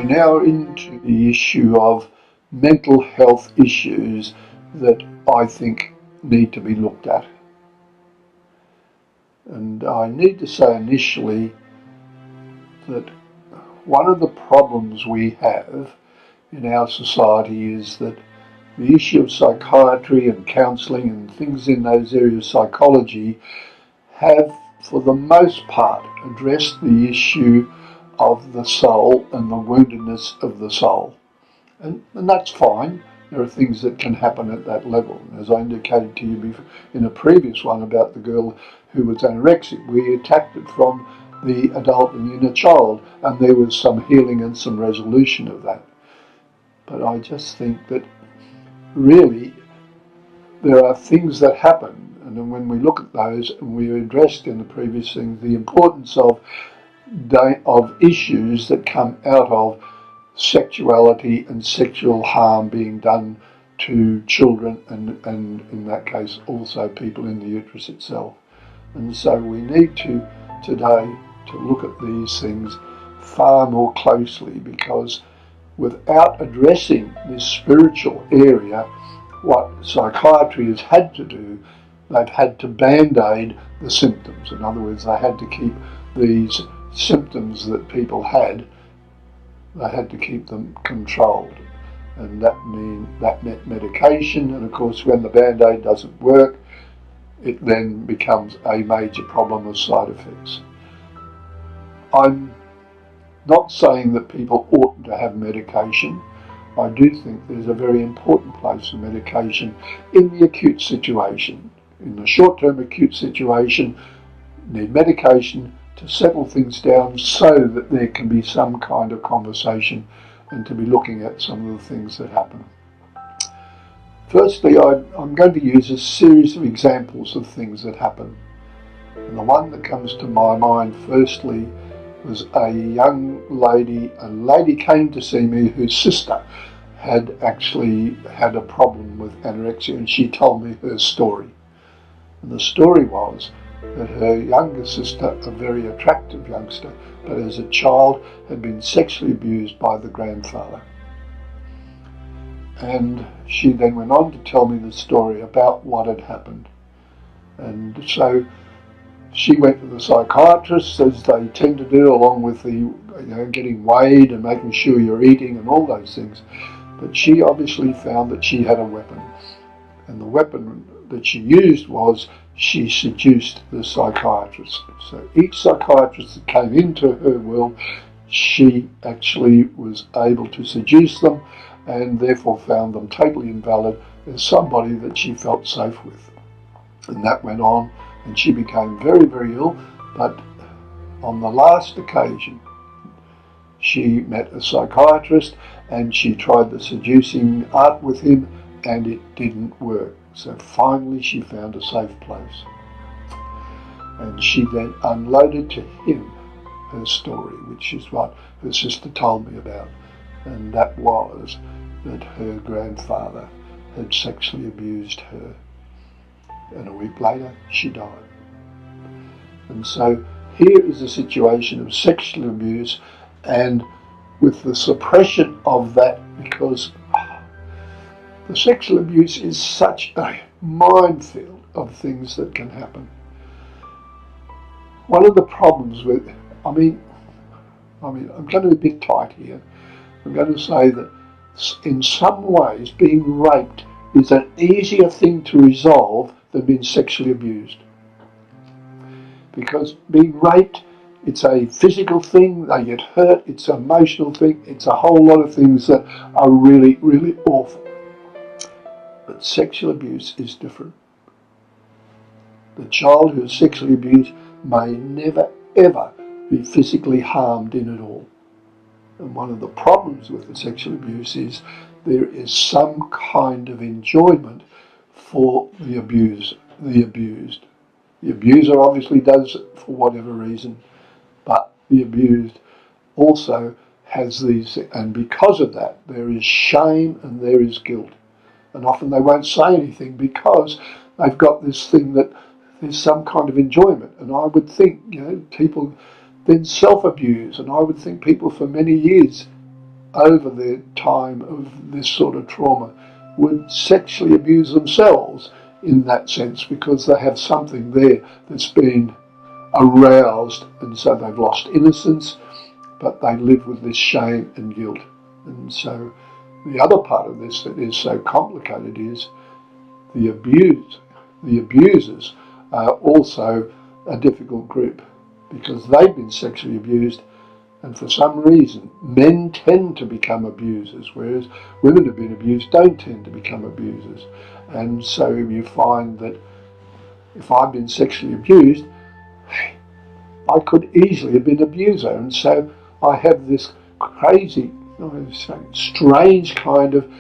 we're now into the issue of mental health issues that I think need to be looked at. And I need to say initially that one of the problems we have in our society is that the issue of psychiatry and counselling and things in those areas of psychology have, for the most part, addressed the issue of the soul and the woundedness of the soul. And that's fine. There are things that can happen at that level. As I indicated to you before, in a previous one about the girl who was anorexic, we attacked it from the adult and the inner child, and there was some healing and some resolution of that. But I just think that really there are things that happen, and then when we look at those, and we addressed in the previous thing the importance of issues that come out of sexuality and sexual harm being done to children, and in that case also people in the uterus itself. And so we need to today to look at these things far more closely, because without addressing this spiritual area, what psychiatry has had to do, they've had to band-aid the symptoms. In other words, they had to keep these symptoms that people had, they had to keep them controlled. And that meant medication, and of course when the band-aid doesn't work, it then becomes a major problem of side effects. I'm not saying that people oughtn't to have medication. I do think there's a very important place for medication in the acute situation. In the short-term acute situation, you need medication to settle things down so that there can be some kind of conversation and to be looking at some of the things that happen. Firstly, I'm going to use a series of examples of things that happen. And the one that comes to my mind firstly was a young lady. A lady came to see me whose sister had actually had a problem with anorexia, and she told me her story. And the story was that her younger sister, a very attractive youngster, but as a child had been sexually abused by the grandfather. And she then went on to tell me the story about what had happened. And so she went to the psychiatrist, as they tend to do, along with the getting weighed and making sure you're eating and all those things. But she obviously found that she had a weapon. And the weapon that she used was she seduced the psychiatrist. So each psychiatrist that came into her world, she actually was able to seduce them, and therefore found them totally invalid as somebody that she felt safe with. And that went on, and she became very, very ill. But on the last occasion, she met a psychiatrist and she tried the seducing art with him, and it didn't work. So finally she found a safe place. And she then unloaded to him her story, which is what her sister told me about. And that was that her grandfather had sexually abused her. And a week later, she died. And so here is a situation of sexual abuse, and with the suppression of that, because the sexual abuse is such a minefield of things that can happen. One of the problems with, I'm going to be a bit tight here. I'm going to say that in some ways being raped is an easier thing to resolve than being sexually abused. Because being raped, it's a physical thing, they get hurt, it's an emotional thing, it's a whole lot of things that are really, really awful. But sexual abuse is different. The child who is sexually abused may never, ever be physically harmed in it all. And one of the problems with the sexual abuse is there is some kind of enjoyment for the abused. The abuser obviously does it for whatever reason, but the abused also has these, and because of that there is shame and there is guilt. And often they won't say anything because they've got this thing that there's some kind of enjoyment. And I would think, people then self-abuse, and I would think people for many years over the time of this sort of trauma would sexually abuse themselves in that sense, because they have something there that's been aroused, and so they've lost innocence, but they live with this shame and guilt. And so the other part of this that is so complicated is the abusers are also a difficult group, because they've been sexually abused, and for some reason men tend to become abusers, whereas women who've been abused don't tend to become abusers. And so you find that if I've been sexually abused, I could easily have been an abuser, and so I have this crazy, strange kind of,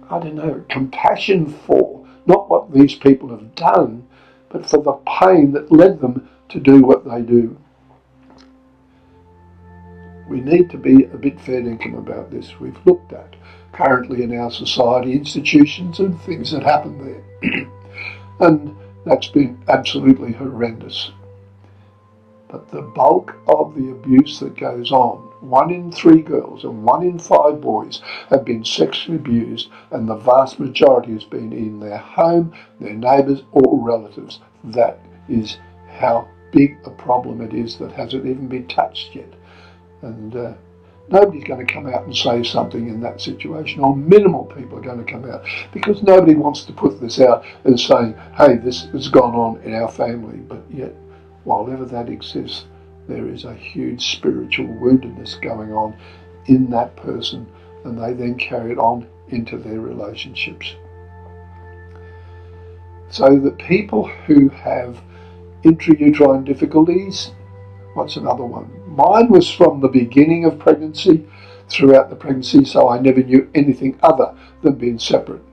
I don't know, compassion for not what these people have done, but for the pain that led them to do what they do. We need to be a bit fair dinkum about this. We've looked at currently in our society institutions and things that happen there, and that's been absolutely horrendous. But the bulk of the abuse that goes on, 1 in 3 girls and 1 in 5 boys have been sexually abused, and the vast majority has been in their home, their neighbours or relatives. That is how big a problem it is that hasn't even been touched yet. And nobody's going to come out and say something in that situation, or minimal people are going to come out, because nobody wants to put this out as saying, hey, this has gone on in our family. But yet, while ever that exists, there is a huge spiritual woundedness going on in that person, and they then carry it on into their relationships. So the people who have intrauterine difficulties, what's another one? Mine was from the beginning of pregnancy, throughout the pregnancy, so I never knew anything other than being separate.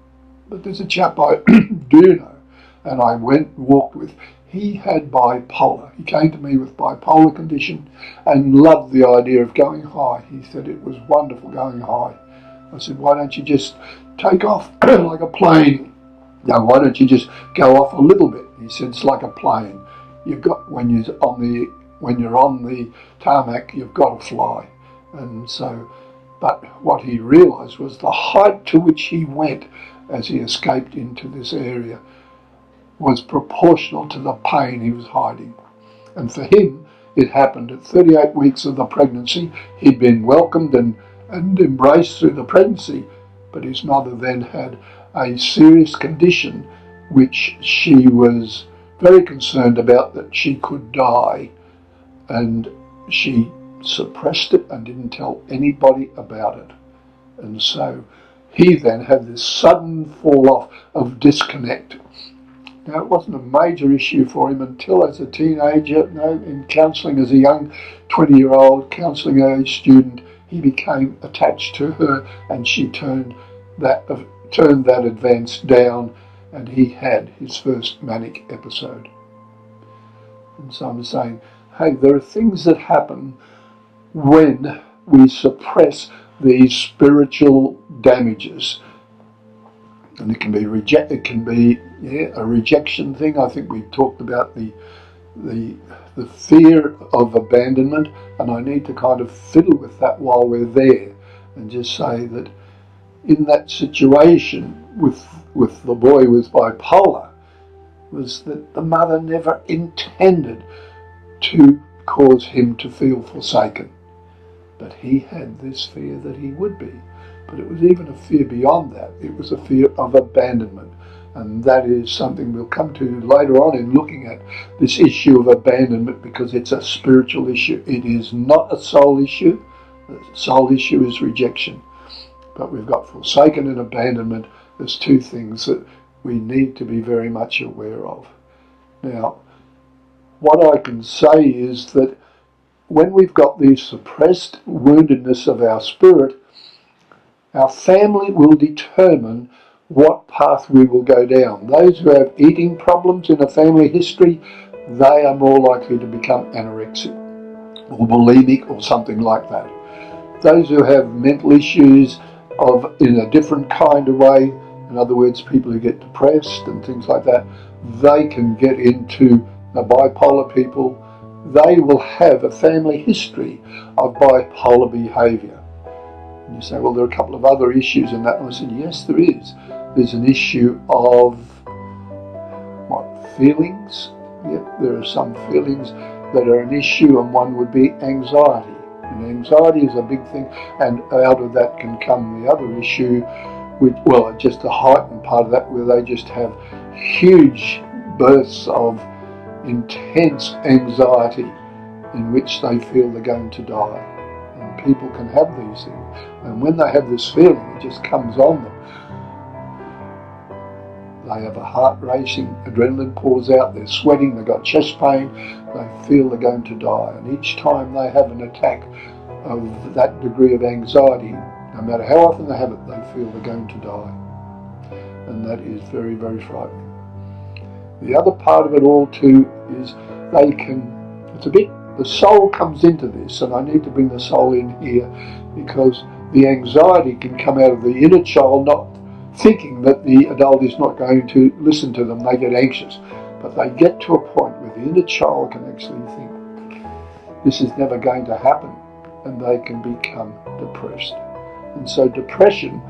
But there's a chap I do know, and I went and walked with. He had bipolar. He came to me with bipolar condition and loved the idea of going high. He said it was wonderful going high. I said, why don't you just take off like a plane? No, why don't you just go off a little bit? He said, it's like a plane. You've got, when you're on the tarmac, you've got to fly. And so, but what he realised was the height to which he went as he escaped into this area was proportional to the pain he was hiding. And for him, it happened at 38 weeks of the pregnancy. He'd been welcomed and embraced through the pregnancy, but his mother then had a serious condition which she was very concerned about, that she could die, and she suppressed it and didn't tell anybody about it. And so he then had this sudden fall off of disconnect. Now, it wasn't a major issue for him until as a teenager, in counselling as a young 20-year-old counselling age student, he became attached to her, and she turned that advance down, and he had his first manic episode. And so I'm saying, hey, there are things that happen when we suppress these spiritual damages. And it can be a rejection thing. I think we talked about the fear of abandonment, and I need to kind of fiddle with that while we're there, and just say that in that situation with the boy with bipolar, was that the mother never intended to cause him to feel forsaken. But he had this fear that he would be. But it was even a fear beyond that. It was a fear of abandonment. And that is something we'll come to later on in looking at this issue of abandonment, because it's a spiritual issue. It is not a soul issue. The soul issue is rejection. But we've got forsaken and abandonment as two things that we need to be very much aware of. Now, what I can say is that when we've got the suppressed woundedness of our spirit, our family will determine what path we will go down. Those who have eating problems in a family history, they are more likely to become anorexic or bulimic or something like that. Those who have mental issues in a different kind of way, in other words, people who get depressed and things like that, they can get into the bipolar people. They will have a family history of bipolar behaviour. And you say, well, there are a couple of other issues in that. And I said, yes, there is. There's an issue of feelings. Yep, there are some feelings that are an issue, and one would be anxiety. And anxiety is a big thing, and out of that can come the other issue, which, well, just a heightened part of that, where they just have huge bursts of intense anxiety in which they feel they're going to die. And people can have these things, and when they have this feeling, it just comes on them. They have a heart racing, adrenaline pours out, they're sweating, they've got chest pain, they feel they're going to die. And each time they have an attack of that degree of anxiety, no matter how often they have it, they feel they're going to die. And that is very, very frightening. The other part of it all too is the soul comes into this, and I need to bring the soul in here, because the anxiety can come out of the inner child, not thinking that the adult is not going to listen to them. They get anxious, but they get to a point where the inner child can actually think, this is never going to happen, and they can become depressed. And so depression,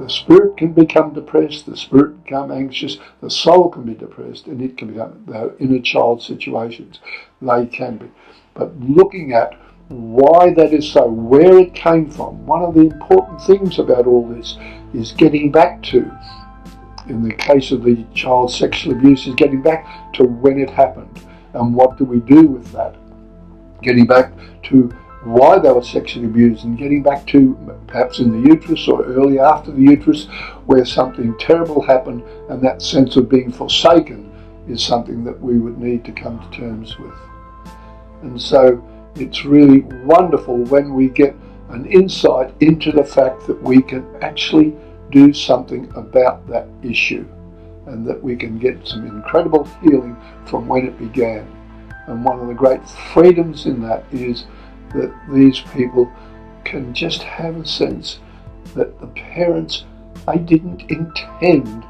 the spirit can become depressed, the spirit can become anxious, the soul can be depressed, and it can become the inner child situations. They can be. But looking at why that is so, where it came from, one of the important things about all this is getting back to, in the case of the child sexual abuse, is getting back to when it happened and what do we do with that. Getting back to why they were sexually abused, and getting back to perhaps in the uterus or early after the uterus where something terrible happened, and that sense of being forsaken is something that we would need to come to terms with. And so it's really wonderful when we get an insight into the fact that we can actually do something about that issue, and that we can get some incredible healing from when it began. And one of the great freedoms in that is that these people can just have a sense that the parents, they didn't intend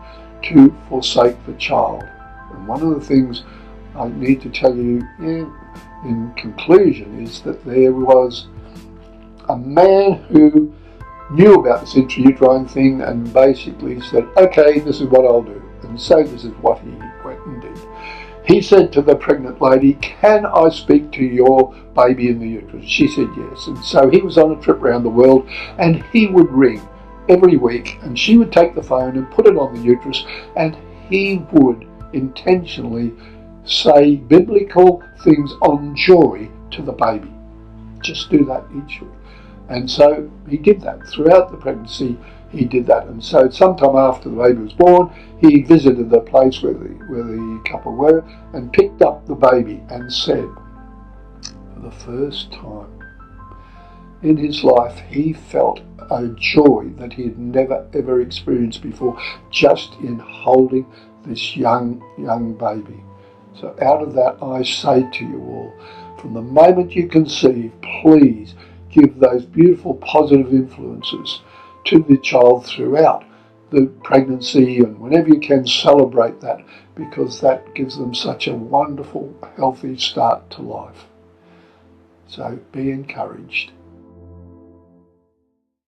to forsake the child. And one of the things I need to tell you in conclusion is that there was a man who knew about this intrauterine thing and basically said, okay, this is what I'll do. And so this is what he went and did. He said to the pregnant lady, can I speak to your baby in the uterus? She said yes. And so he was on a trip around the world, and he would ring every week, and she would take the phone and put it on the uterus, and he would intentionally say biblical things on joy to the baby. Just do that each week. And so he did that throughout the pregnancy. He did that, and so sometime after the baby was born, he visited the place where the couple were and picked up the baby and said, for the first time in his life, he felt a joy that he had never ever experienced before, just in holding this young baby. So out of that, I say to you all, from the moment you conceive, please give those beautiful positive influences to the child throughout the pregnancy, and whenever you can, celebrate that, because that gives them such a wonderful, healthy start to life. So be encouraged.